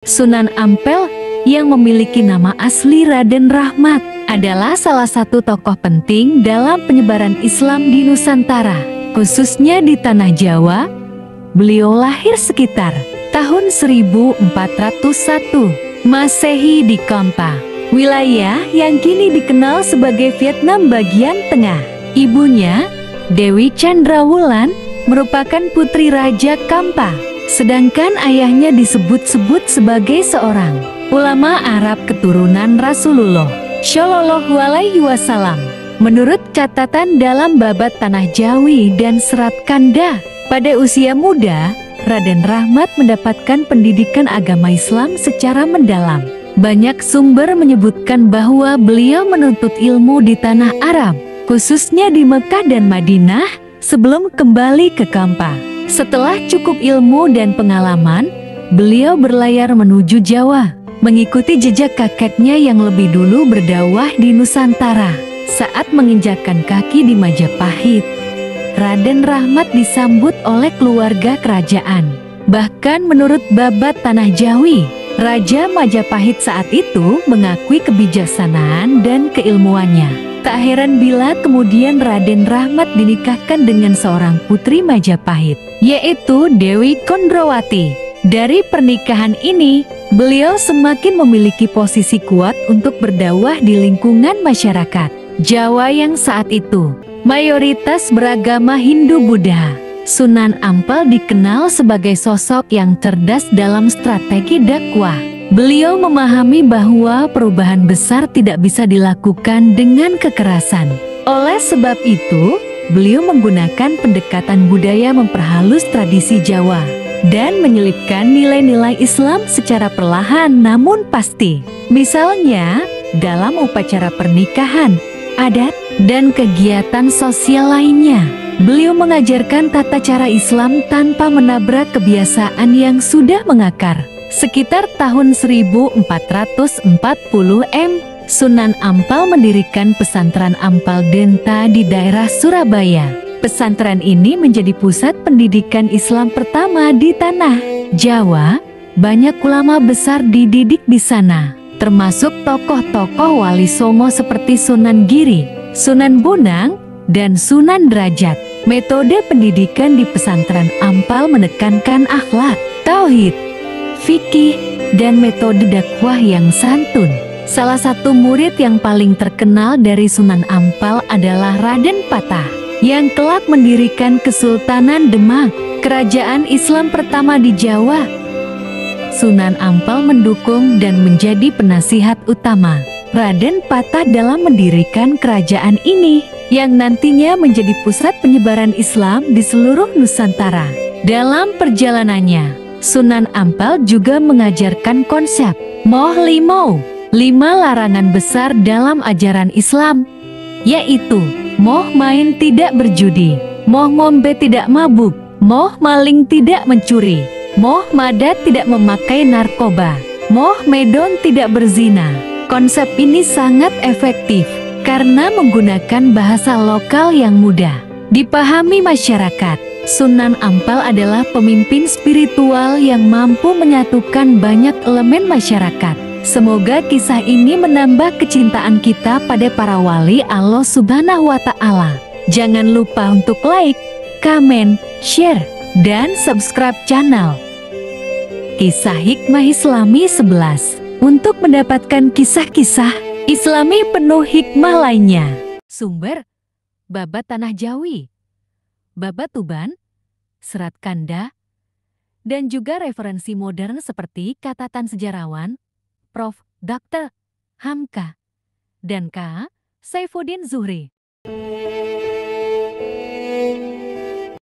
Sunan Ampel yang memiliki nama asli Raden Rahmat adalah salah satu tokoh penting dalam penyebaran Islam di Nusantara, khususnya di Tanah Jawa. Beliau lahir sekitar tahun 1401 Masehi di Kampa, wilayah yang kini dikenal sebagai Vietnam bagian tengah. Ibunya, Dewi Chandrawulan, merupakan putri Raja Kampa, sedangkan ayahnya disebut-sebut sebagai seorang ulama Arab keturunan Rasulullah Shallallahu Alaihi Wasallam. Menurut catatan dalam Babat Tanah Jawi dan Serat Kanda, pada usia muda, Raden Rahmat mendapatkan pendidikan agama Islam secara mendalam. Banyak sumber menyebutkan bahwa beliau menuntut ilmu di tanah Arab, khususnya di Mekah dan Madinah, sebelum kembali ke Kampa. Setelah cukup ilmu dan pengalaman, beliau berlayar menuju Jawa, mengikuti jejak kakeknya yang lebih dulu berdakwah di Nusantara. Saat menginjakkan kaki di Majapahit, Raden Rahmat disambut oleh keluarga kerajaan. Bahkan menurut Babat Tanah Jawi, Raja Majapahit saat itu mengakui kebijaksanaan dan keilmuannya. Tak heran bila kemudian Raden Rahmat dinikahkan dengan seorang putri Majapahit, yaitu Dewi Kondrawati. Dari pernikahan ini, beliau semakin memiliki posisi kuat untuk berdakwah di lingkungan masyarakat Jawa yang saat itu mayoritas beragama Hindu-Buddha. Sunan Ampel dikenal sebagai sosok yang cerdas dalam strategi dakwah. Beliau memahami bahwa perubahan besar tidak bisa dilakukan dengan kekerasan. Oleh sebab itu, beliau menggunakan pendekatan budaya memperhalus tradisi Jawa dan menyelipkan nilai-nilai Islam secara perlahan namun pasti. Misalnya, dalam upacara pernikahan, adat, dan kegiatan sosial lainnya, beliau mengajarkan tata cara Islam tanpa menabrak kebiasaan yang sudah mengakar. Sekitar tahun 1440 Sunan Ampel mendirikan pesantren Ampel Denta di daerah Surabaya. Pesantren ini menjadi pusat pendidikan Islam pertama di tanah Jawa. Banyak ulama besar dididik di sana, termasuk tokoh-tokoh Wali Songo seperti Sunan Giri, Sunan Bonang, dan Sunan Derajat. Metode pendidikan di pesantren Ampel menekankan akhlak, tauhid, fikih, dan metode dakwah yang santun. Salah satu murid yang paling terkenal dari Sunan Ampel adalah Raden Patah, yang kelak mendirikan Kesultanan Demak, kerajaan Islam pertama di Jawa. Sunan Ampel mendukung dan menjadi penasihat utama Raden Patah dalam mendirikan kerajaan ini, yang nantinya menjadi pusat penyebaran Islam di seluruh Nusantara. Dalam perjalanannya, Sunan Ampel juga mengajarkan konsep Moh Limau, 5 larangan besar dalam ajaran Islam, yaitu moh main tidak berjudi, moh ngombe tidak mabuk, moh maling tidak mencuri, moh madat tidak memakai narkoba, moh medon tidak berzina. Konsep ini sangat efektif karena menggunakan bahasa lokal yang mudah dipahami masyarakat. Sunan Ampel adalah pemimpin spiritual yang mampu menyatukan banyak elemen masyarakat. Semoga kisah ini menambah kecintaan kita pada para wali Allah Subhanahu wa Ta'ala. Jangan lupa untuk like, komen, share, dan subscribe channel Kisah Hikmah Islami 11 untuk mendapatkan kisah-kisah Islami penuh hikmah lainnya. Sumber: Babat Tanah Jawi, Babat Tuban, Serat Kanda, dan juga referensi modern seperti catatan sejarawan Prof. Dr. Hamka dan K. Saifuddin Zuhri.